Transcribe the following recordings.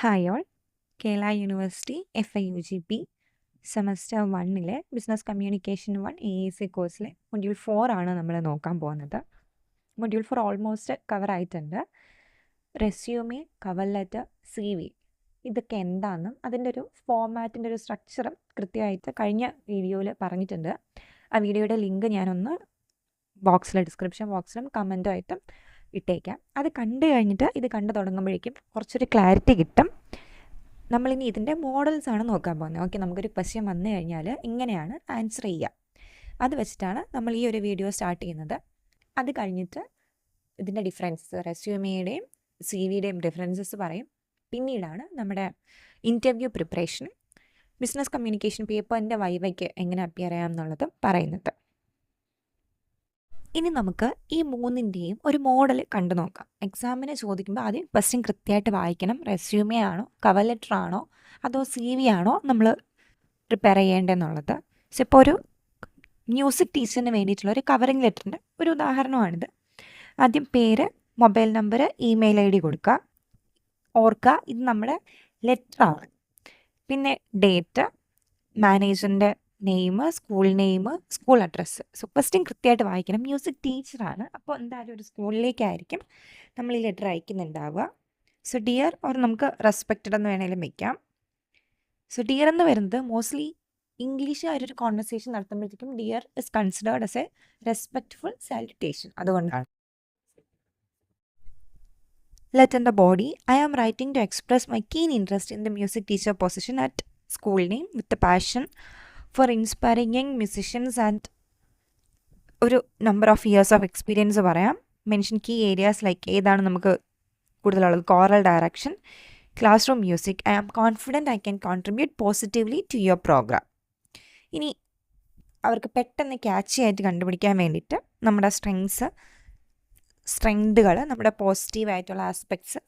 Hi all. Kerala university FIUGP semester 1 business communication 1 AAC കോഴ്സിലെ module 4 ആണ് നമ്മൾ നോക്കാൻ പോകുന്നത്. മൊഡ്യൂൾ 4 ഓൾമോസ്റ്റ് കവർ ആയിട്ടുണ്ട്. റെസ്യൂമേ, കവർ ലെറ്റർ, CV ഇതൊക്കെ എന്താണെന്നും അതിൻ്റെ ഒരു ഫോമാറ്റിൻ്റെ ഒരു സ്ട്രക്ചറും കൃത്യമായിട്ട് കഴിഞ്ഞ വീഡിയോയിൽ പറഞ്ഞിട്ടുണ്ട്. ആ വീഡിയോയുടെ ലിങ്ക് ഞാനൊന്ന് ഡിസ്ക്രിപ്ഷൻ ബോക്സിലും കമൻറ്റും ആയിട്ടും ഇട്ടേക്കാം. അത് കണ്ടു കഴിഞ്ഞിട്ട് ഇത് കണ്ടു തുടങ്ങുമ്പോഴേക്കും കുറച്ചൊരു ക്ലാരിറ്റി കിട്ടും. നമ്മളിനി ഇതിൻ്റെ മോഡൽസാണ് നോക്കാൻ പോകുന്നത്. ഓക്കെ, നമുക്കൊരു ക്വസ്റ്റ്യൻ വന്നു കഴിഞ്ഞാൽ ഇങ്ങനെയാണ് ആൻസർ ചെയ്യുക. അത് വെച്ചിട്ടാണ് നമ്മൾ ഈ ഒരു വീഡിയോ സ്റ്റാർട്ട് ചെയ്യുന്നത്. അത് കഴിഞ്ഞിട്ട് ഇതിൻ്റെ ഡിഫറൻസസ്, റെസ്യൂമേയുടെയും CVയുടെയും ഡിഫറൻസസ് പറയും. പിന്നീടാണ് നമ്മുടെ ഇൻ്റർവ്യൂ പ്രിപ്പറേഷൻ, ബിസിനസ് കമ്മ്യൂണിക്കേഷൻ പേപ്പറിൻ്റെ വൈവയ്ക്ക് എങ്ങനെ അപ്പിയർ ചെയ്യാം എന്നുള്ളതും പറയുന്നത്. ഇനി നമുക്ക് ഈ മൂന്നിൻ്റെയും ഒരു മോഡൽ കണ്ടു നോക്കാം. എക്സാമിന് ചോദിക്കുമ്പോൾ ആദ്യം ക്വസ്റ്റ്യൻ കൃത്യമായിട്ട് വായിക്കണം. റെസ്യൂമേ ആണോ, കവർ ലെറ്റർ ആണോ, അതോ CV ആണോ നമ്മൾ പ്രിപ്പയർ ചെയ്യേണ്ടതെന്നുള്ളത്. സോ ഇപ്പോൾ ഒരു മ്യൂസിക് ടീച്ചറിന് വേണ്ടിയിട്ടുള്ള ഒരു കവറിങ് ലെറ്ററിൻ്റെ ഒരു ഉദാഹരണമാണിത്. ആദ്യം പേര്, മൊബൈൽ നമ്പർ, ഇമെയിൽ ID കൊടുക്കുക. ഓർക്കുക, ഇത് നമ്മുടെ ലെറ്ററാണ്. പിന്നെ ഡേറ്റ്, മാനേജറിൻ്റെ name, school name, school address. So question കൃത്യമായിട്ട് വായിക്കണം. മ്യൂസിക് ടീച്ചറാണ്, അപ്പോൾ എന്തായാലും ഒരു സ്കൂളിലേക്കായിരിക്കും നമ്മൾ ഈ ലെറ്റർ അയക്കുന്നുണ്ടാവുക. സോ ഡിയർ ഓർ നമുക്ക് റെസ്പെക്റ്റഡ് എന്ന് വേണമെങ്കിലും വയ്ക്കാം. സോ ഡിയർ എന്ന് വരുന്നത് മോസ്റ്റ്ലി ഇംഗ്ലീഷുകാരൊരു കോൺവെർസേഷൻ നടത്തുമ്പോഴത്തേക്കും dear is considered as a respectful salutation. അതുകൊണ്ടാണ്. Let in the body, I am writing to express my keen interest in the music teacher position at school name with passion for inspiring young musicians and ഒരു number of years of experience പറയാം. Mention key areas like ഏതാണ് നമുക്ക് കൂടുതലുള്ളത്, choral direction, classroom music. I am confident I can contribute positively to your program. ഇനി അവർക്ക് പെട്ടെന്ന് catchy ആയിട്ട് കണ്ടുപിടിക്കാൻ വേണ്ടിയിട്ട് നമ്മുടെ സ്ട്രെങ്തുകൾ, നമ്മുടെ പോസിറ്റീവായിട്ടുള്ള ആസ്പെക്ട്സ്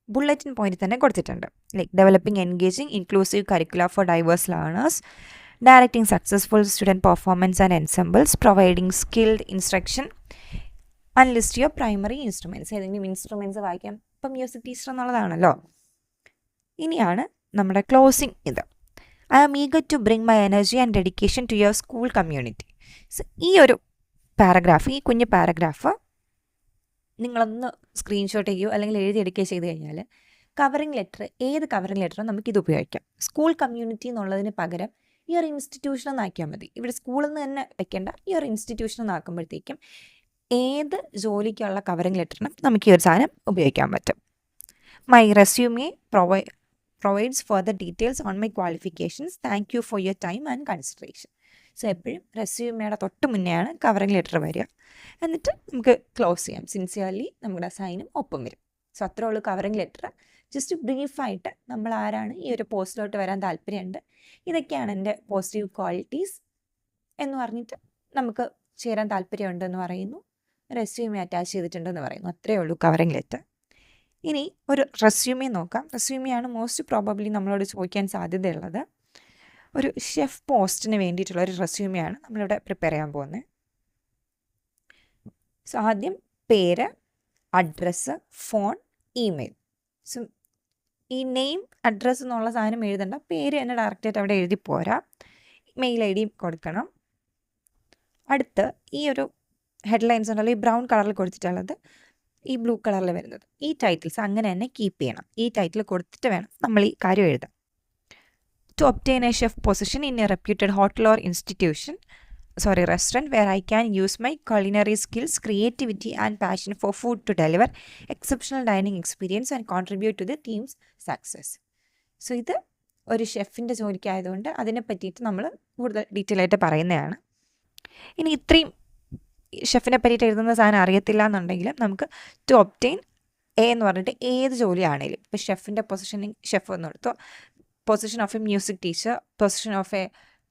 ബുള്ളറ്റിൻ പോയിന്റ് തന്നെ കൊടുത്തിട്ടുണ്ട്. Like developing engaging inclusive curricular for diverse learners, directing successful student performance and ensembles, providing skilled instruction, and list your primary instruments. ഏതെങ്കിലും ഇൻസ്ട്രുമെൻറ്റ്സ് വായിക്കാം. ഇപ്പം മ്യൂസിക് ടീച്ചർ എന്നുള്ളതാണല്ലോ. ഇനിയാണ് നമ്മുടെ ക്ലോസിങ്. ഇത് I am eager to bring my energy and dedication to your school community. So ഈ ഒരു paragraph, ഈ കുഞ്ഞു പാരഗ്രാഫ് നിങ്ങളൊന്ന് സ്ക്രീൻഷോട്ട് ചെയ്യുകയോ അല്ലെങ്കിൽ എഴുതിയെടുക്കുകയോ ചെയ്ത് കഴിഞ്ഞാൽ കവറിങ് ലെറ്റർ, ഏത് കവറിങ് ലെറ്ററും നമുക്കിത് ഉപയോഗിക്കാം. സ്കൂൾ കമ്മ്യൂണിറ്റി എന്നുള്ളതിന് പകരം ഈ ഒരു ഇൻസ്റ്റിറ്റ്യൂഷൻ എന്നാക്കിയാൽ മതി. ഇവിടെ സ്കൂളിൽ നിന്ന് തന്നെ വെക്കേണ്ട, ഈ ഒരു ഇൻസ്റ്റിറ്റ്യൂഷൻ എന്നാക്കുമ്പോഴത്തേക്കും ഏത് ജോലിക്കുള്ള കവറിങ് ലെറ്ററിനും നമുക്ക് ഈ ഒരു സാധനം ഉപയോഗിക്കാൻ പറ്റും. My resume provides further details on my qualifications. Thank you for your time and consideration. So എപ്പോഴും റെസ്യൂമേയുടെ തൊട്ട് മുന്നെയാണ് കവറിങ് ലെറ്റർ വരിക. എന്നിട്ട് നമുക്ക് ക്ലോസ് ചെയ്യാം. സിൻസിയർലി നമ്മുടെ സൈനും ഒപ്പം വരും. സോ അത്രേ ഉള്ളൂ കവറിങ് ലെറ്റർ. ജസ്റ്റ് ബ്രീഫായിട്ട് നമ്മൾ ആരാണ്, ഈ ഒരു പോസ്റ്റിലോട്ട് വരാൻ താല്പര്യമുണ്ട്, ഇതൊക്കെയാണ് എൻ്റെ പോസിറ്റീവ് ക്വാളിറ്റീസ് എന്ന് പറഞ്ഞിട്ട് നമുക്ക് ചേരാൻ താല്പര്യമുണ്ട് എന്ന് പറയുന്നു, റെസ്യൂമേ അറ്റാച്ച് ചെയ്തിട്ടുണ്ടെന്ന് പറയുന്നു. അത്രയേ ഉള്ളൂ കവറിങ് ലെറ്റർ. ഇനി ഒരു റെസ്യൂമേ നോക്കാം. റെസ്യൂമേയാണ് മോസ്റ്റ് പ്രോബബ്ലി നമ്മളോട് ചോദിക്കാൻ സാധ്യതയുള്ളത്. ഒരു ഷെഫ് പോസ്റ്റിന് വേണ്ടിയിട്ടുള്ള ഒരു റെസ്യൂമേയാണ് നമ്മളിവിടെ പ്രിപ്പയർ ചെയ്യാൻ പോകുന്നത്. സോ ആദ്യം പേര്, അഡ്രസ്സ്, ഫോൺ, ഇമെയിൽ. സോ ഈ നെയിം, അഡ്രസ്സ് എന്നുള്ള സാധനം എഴുതണ്ട, പേര് തന്നെ ഡയറക്റ്റായിട്ട് അവിടെ എഴുതി പോരാ. മെയിൽ ID കൊടുക്കണം. അടുത്ത് ഈ ഒരു ഹെഡ്ലൈൻസ് ഉണ്ടല്ലോ, ഈ ബ്രൗൺ കളറിൽ കൊടുത്തിട്ടുള്ളത് ഈ ബ്ലൂ കളറിൽ വരുന്നത്, ഈ ടൈറ്റിൽസ് അങ്ങനെ തന്നെ കീപ്പ് ചെയ്യണം. ഈ ടൈറ്റിൽ കൊടുത്തിട്ട് വേണം നമ്മൾ ഈ കാര്യം എഴുതാൻ. To obtain a chef position in a reputed hotel or restaurant where I can use my culinary skills, creativity and passion for food to deliver exceptional dining experience and contribute to the team's success. So ഇത് ഒരു ഷെഫിൻ്റെ ജോലിക്കായതുകൊണ്ട് അതിനെ പറ്റിയിട്ട് നമ്മൾ കൂടുതൽ detail ആയിട്ട് പറയുന്നതാണ്. ഇനി ഇത്രയും ഷെഫിനെ പറ്റിയിട്ട് എഴുതുന്ന സാധനം അറിയത്തില്ല എന്നുണ്ടെങ്കിലും നമുക്ക് ടു ഒബ്റ്റെയിൻ എന്ന് പറഞ്ഞിട്ട് ഏത് ജോലിയാണെങ്കിലും, ഇപ്പോൾ ഷെഫിൻ്റെ ഷെഫ് എന്ന് എടുത്തോ, position of A music teacher, position of A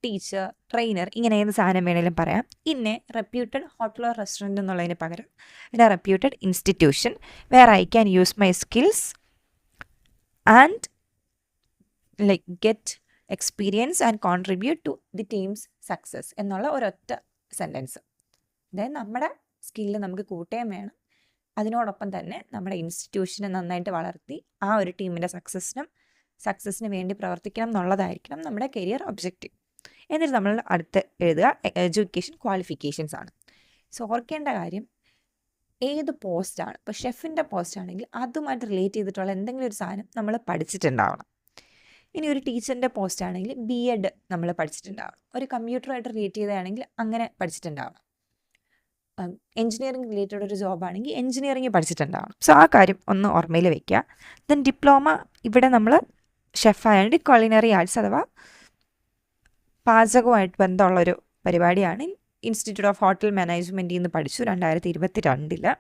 teacher, trainer, ഇങ്ങനെ ഏത് സാധനം വേണേലും പറയാം. ഇന്നെ റെപ്യൂട്ടഡ് ഹോട്ടൽ ഓർ റെസ്റ്റോറൻറ്റ് എന്നുള്ളതിന് പകരം പിന്നെ reputed institution where I can use my skills and like get experience and contribute to the team's success എന്നുള്ള ഒരൊറ്റ സെൻറ്റൻസ്. അതായത് നമ്മുടെ സ്കില്ല് നമുക്ക് കൂട്ടുകയും വേണം, അതിനോടൊപ്പം തന്നെ നമ്മുടെ ഇൻസ്റ്റിറ്റ്യൂഷനെ നന്നായിട്ട് വളർത്തി ആ ഒരു ടീമിൻ്റെ സക്സസ്സിനും സക്സസ്സിന് വേണ്ടി പ്രവർത്തിക്കണം എന്നുള്ളതായിരിക്കണം നമ്മുടെ കരിയർ ഒബ്ജക്റ്റീവ്. എന്നിട്ട് നമ്മൾ അടുത്ത് എഴുതുക എഡ്യൂക്കേഷൻ ക്വാളിഫിക്കേഷൻസ് ആണ്. സോ ഓർക്കേണ്ട കാര്യം ഏത് പോസ്റ്റാണ്, ഇപ്പോൾ ഷെഫിൻ്റെ പോസ്റ്റ് ആണെങ്കിൽ അതുമായിട്ട് റിലേറ്റ് ചെയ്തിട്ടുള്ള എന്തെങ്കിലും ഒരു സാധനം നമ്മൾ പഠിച്ചിട്ടുണ്ടാവണം. ഇനി ഒരു ടീച്ചറിൻ്റെ പോസ്റ്റ് ആണെങ്കിൽ BEd നമ്മൾ പഠിച്ചിട്ടുണ്ടാവണം. ഒരു കമ്പ്യൂട്ടറുമായിട്ട് റിലേറ്റ് ചെയ്തതാണെങ്കിൽ അങ്ങനെ പഠിച്ചിട്ടുണ്ടാവണം. എഞ്ചിനീയറിംഗ് റിലേറ്റഡ് ഒരു ജോബ് ആണെങ്കിൽ എഞ്ചിനീയറിംഗ് പഠിച്ചിട്ടുണ്ടാവണം. സോ ആ കാര്യം ഒന്ന് ഓർമ്മയിൽ വെക്കുക. ദെൻ ഡിപ്ലോമ, ഇവിടെ നമ്മൾ ഷെഫായതുകൊണ്ട് കുളിനറി ആർട്സ് അഥവാ പാചകവുമായിട്ട് ബന്ധമുള്ളൊരു പരിപാടിയാണ്. ഇൻസ്റ്റിറ്റ്യൂട്ട് ഓഫ് ഹോട്ടൽ മാനേജ്മെൻറ്റിൽ നിന്ന് പഠിച്ചു 2022.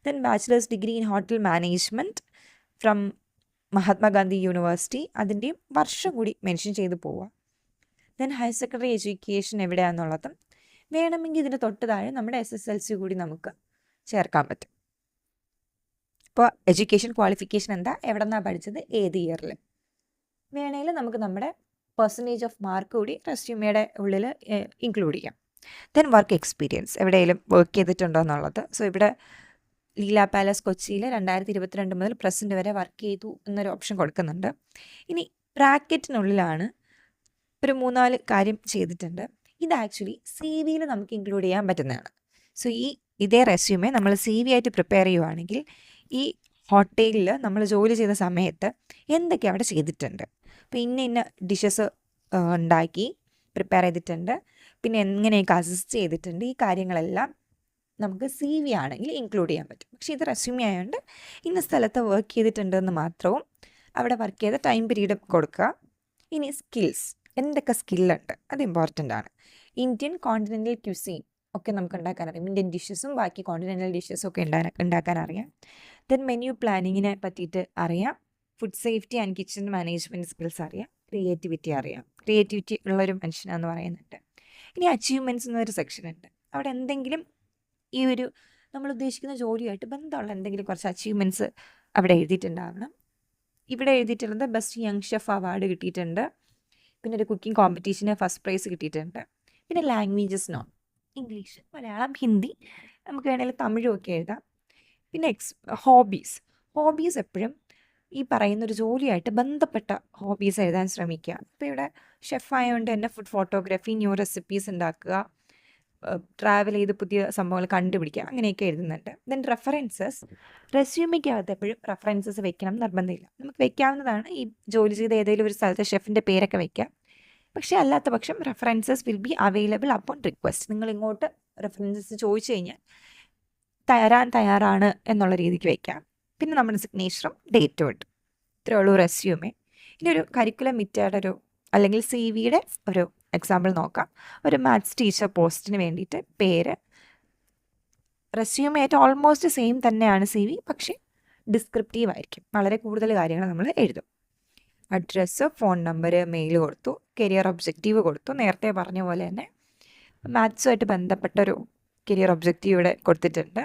Then bachelors degree in hotel management from Mahatma Gandhi university, അതിൻ്റെയും വർഷം കൂടി മെൻഷൻ ചെയ്ത് പോവുക. ദെൻ ഹയർ സെക്കൻഡറി എഡ്യൂക്കേഷൻ എവിടെയാണെന്നുള്ളതും വേണമെങ്കിൽ ഇതിന് തൊട്ട് താഴെ നമ്മുടെ SSLC കൂടി നമുക്ക് ചേർക്കാൻ പറ്റും. ഇപ്പോൾ എഡ്യൂക്കേഷൻ ക്വാളിഫിക്കേഷൻ എന്താ, എവിടെ നിന്നാണ് പഠിച്ചത്, ഏത് ഇയറിൽ, വേണമെങ്കിൽ നമുക്ക് നമ്മുടെ പെർസെൻറ്റേജ് ഓഫ് മാർക്ക് കൂടി റെസ്യൂമയുടെ ഉള്ളിൽ ഇൻക്ലൂഡ് ചെയ്യാം. ദെൻ വർക്ക് എക്സ്പീരിയൻസ്, എവിടെയെങ്കിലും വർക്ക് ചെയ്തിട്ടുണ്ടോ എന്നുള്ളത്. സോ ഇവിടെ ലീല പാലസ് കൊച്ചിയിൽ 2022 മുതൽ പ്രസൻറ്റ് വരെ വർക്ക് ചെയ്തു എന്നൊരു ഓപ്ഷൻ കൊടുക്കുന്നുണ്ട്. ഇനി ബ്രാക്കറ്റിനുള്ളിലാണ് ഒരു 3-4 കാര്യം ചെയ്തിട്ടുണ്ട്. ഇത് ആക്ച്വലി CV നമുക്ക് ഇൻക്ലൂഡ് ചെയ്യാൻ പറ്റുന്നതാണ്. സോ ഇതേ റെസ്യൂമെ നമ്മൾ CV ആയിട്ട് പ്രിപ്പയർ ചെയ്യുവാണെങ്കിൽ ഈ ഹോട്ടലിൽ നമ്മൾ ജോലി ചെയ്ത സമയത്ത് എന്തൊക്കെ അവിടെ ചെയ്തിട്ടുണ്ട്, അപ്പോൾ ഇന്ന ഡിഷസ് ഉണ്ടാക്കി പ്രിപ്പയർ ചെയ്തിട്ടുണ്ട്, പിന്നെ എങ്ങനെയൊക്കെ അസിസ്റ്റ് ചെയ്തിട്ടുണ്ട്, ഈ കാര്യങ്ങളെല്ലാം നമുക്ക് CV ആണെങ്കിൽ ഇൻക്ലൂഡ് ചെയ്യാൻ പറ്റും. പക്ഷേ ഇത് റെസ്യൂമെ ആയതുകൊണ്ട് ഇന്ന സ്ഥലത്ത് വർക്ക് ചെയ്തിട്ടുണ്ടെന്ന് മാത്രവും അവിടെ വർക്ക് ചെയ്ത ടൈം പീരീഡും കൊടുക്കുക. ഇനി സ്കിൽസ്, എന്തൊക്കെ സ്കില്ലുണ്ട് അത് ഇമ്പോർട്ടൻ്റ് ആണ്. ഇന്ത്യൻ കോണ്ടിനെൻ്റൽ ക്യൂസീൻ ഒക്കെ നമുക്ക് ഉണ്ടാക്കാൻ അറിയാം. ഇന്ത്യൻ ഡിഷസും ബാക്കി കോണ്ടിനെൻ്റൽ ഡിഷസും ഒക്കെ ഉണ്ടാക്കാൻ അറിയാം. ദെൻ മെനു പ്ലാനിങ്ങിനെ പറ്റിയിട്ട് അറിയാം. Food safety and kitchen management skills അറിയാം. ക്രിയേറ്റിവിറ്റി അറിയാം. ക്രിയേറ്റിവിറ്റി ഉള്ളൊരു മനുഷ്യനാണെന്ന് പറയുന്നുണ്ട്. ഇനി അച്ചീവ്മെൻറ്റ്സ് എന്നൊരു സെക്ഷൻ ഉണ്ട്. അവിടെ എന്തെങ്കിലും ഈ ഒരു നമ്മൾ ഉദ്ദേശിക്കുന്ന ജോലിയായിട്ട് ബന്ധമുള്ള എന്തെങ്കിലും കുറച്ച് അച്ചീവ്മെൻറ്റ്സ് അവിടെ എഴുതിയിട്ടുണ്ടാവണം. ഇവിടെ എഴുതിയിട്ടുള്ളത് ബെസ്റ്റ് യങ് ഷെഫ് അവാർഡ് കിട്ടിയിട്ടുണ്ട്. പിന്നെ ഒരു കുക്കിംഗ് കോമ്പറ്റീഷന് ഫസ്റ്റ് പ്രൈസ് കിട്ടിയിട്ടുണ്ട്. പിന്നെ languages non, English, Malayalam, Hindi, നമുക്ക് വേണമെങ്കിൽ തമിഴും ഒക്കെ എഴുതാം. പിന്നെ ഹോബീസ് എപ്പോഴും ഈ പറയുന്നൊരു ജോലിയായിട്ട് ബന്ധപ്പെട്ട ഹോബീസ് എഴുതാൻ ശ്രമിക്കുക. ഇപ്പോൾ ഇവിടെ ഷെഫായതുകൊണ്ട് തന്നെ ഫുഡ് ഫോട്ടോഗ്രാഫി, ന്യൂ റെസിപ്പീസ് ഉണ്ടാക്കുക, ട്രാവൽ ചെയ്ത് പുതിയ സംഭവങ്ങൾ കണ്ടുപിടിക്കുക, അങ്ങനെയൊക്കെ എഴുതുന്നുണ്ട്. ദെൻ റെഫറൻസസ്, റെസ്യൂമിക്കകത്ത് എപ്പോഴും റെഫറൻസസ് വെക്കണം നിർബന്ധമില്ല. നമുക്ക് വെക്കാവുന്നതാണ്. ഈ ജോലി ചെയ്ത ഏതെങ്കിലും ഒരു സ്ഥലത്തെ ഷെഫിൻ്റെ പേരൊക്കെ വെക്കാം. പക്ഷേ അല്ലാത്ത പക്ഷം references will be available upon request. നിങ്ങൾ ഇങ്ങോട്ട് റെഫറൻസസ് ചോദിച്ചു കഴിഞ്ഞാൽ തരാൻ തയ്യാറാണ് എന്നുള്ള രീതിക്ക് വയ്ക്കാം. പിന്നെ നമ്മുടെ സിഗ്നേച്ചറും ഡേറ്റും ഉണ്ട്. ഇത്രയേ ഉള്ളൂ റെസ്യൂമേ. ഇനി ഒരു കരിക്കുലം വിറ്റയുടെ ഒരു അല്ലെങ്കിൽ CV ഒരു എക്സാമ്പിൾ നോക്കാം. ഒരു മാത്സ് ടീച്ചർ പോസ്റ്റിന് വേണ്ടിയിട്ട് പേര്, റെസ്യൂമേ ആയിട്ട് ഓൾമോസ്റ്റ് സെയിം തന്നെയാണ് CV, പക്ഷേ ഡിസ്ക്രിപ്റ്റീവ് ആയിരിക്കും. വളരെ കൂടുതൽ കാര്യങ്ങൾ നമ്മൾ എഴുതും. അഡ്രസ്സ്, ഫോൺ നമ്പർ, മെയിൽ കൊടുത്തു, കരിയർ ഒബ്ജക്റ്റീവ് കൊടുത്തു. നേരത്തെ പറഞ്ഞ പോലെ തന്നെ മാത്സുമായിട്ട് ബന്ധപ്പെട്ടൊരു കരിയർ ഒബ്ജക്റ്റീവ് ഇവിടെ കൊടുത്തിട്ടുണ്ട്.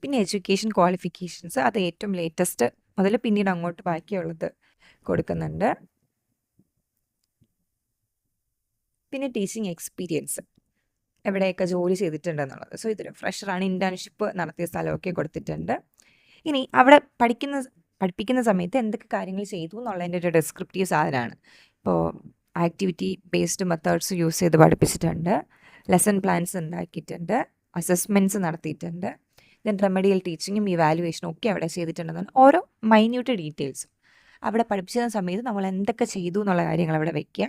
പിന്നെ എഡ്യൂക്കേഷൻ ക്വാളിഫിക്കേഷൻസ്, അത് ഏറ്റവും ലേറ്റസ്റ്റ് മുതൽ പിന്നീട് അങ്ങോട്ട് ബാക്കിയുള്ളത് കൊടുക്കുന്നുണ്ട്. പിന്നെ ടീച്ചിങ് എക്സ്പീരിയൻസ്, എവിടെയൊക്കെ ജോലി ചെയ്തിട്ടുണ്ടെന്നുള്ളത്. സോ ഇതൊരു ഫ്രഷറാണ്, ഇൻറ്റേൺഷിപ്പ് നടത്തിയ സ്ഥലമൊക്കെ കൊടുത്തിട്ടുണ്ട്. ഇനി അവിടെ പഠിപ്പിക്കുന്ന സമയത്ത് എന്തൊക്കെ കാര്യങ്ങൾ ചെയ്തു എന്നുള്ളതിൻ്റെ ഒരു ഡിസ്ക്രിപ്റ്റീവ് സാധനമാണ്. ഇപ്പോൾ ആക്ടിവിറ്റി ബേസ്ഡ് മെത്തേഡ്സ് യൂസ് ചെയ്ത് പഠിപ്പിച്ചിട്ടുണ്ട്, ലെസൺ പ്ലാൻസ് ഉണ്ടാക്കിയിട്ടുണ്ട്, അസസ്മെൻറ്റ്സ് നടത്തിയിട്ടുണ്ട്. ദെൻ റെമഡിയൽ ടീച്ചിങ്ങും ഇവാലുവേഷനും ഒക്കെ അവിടെ ചെയ്തിട്ടുണ്ടെന്നാണ്. ഓരോ മൈന്യൂട്ട് ഡീറ്റെയിൽസും അവിടെ പഠിപ്പിച്ചിരുന്ന സമയത്ത് നമ്മൾ എന്തൊക്കെ ചെയ്തു എന്നുള്ള കാര്യങ്ങൾ അവിടെ വയ്ക്കുക.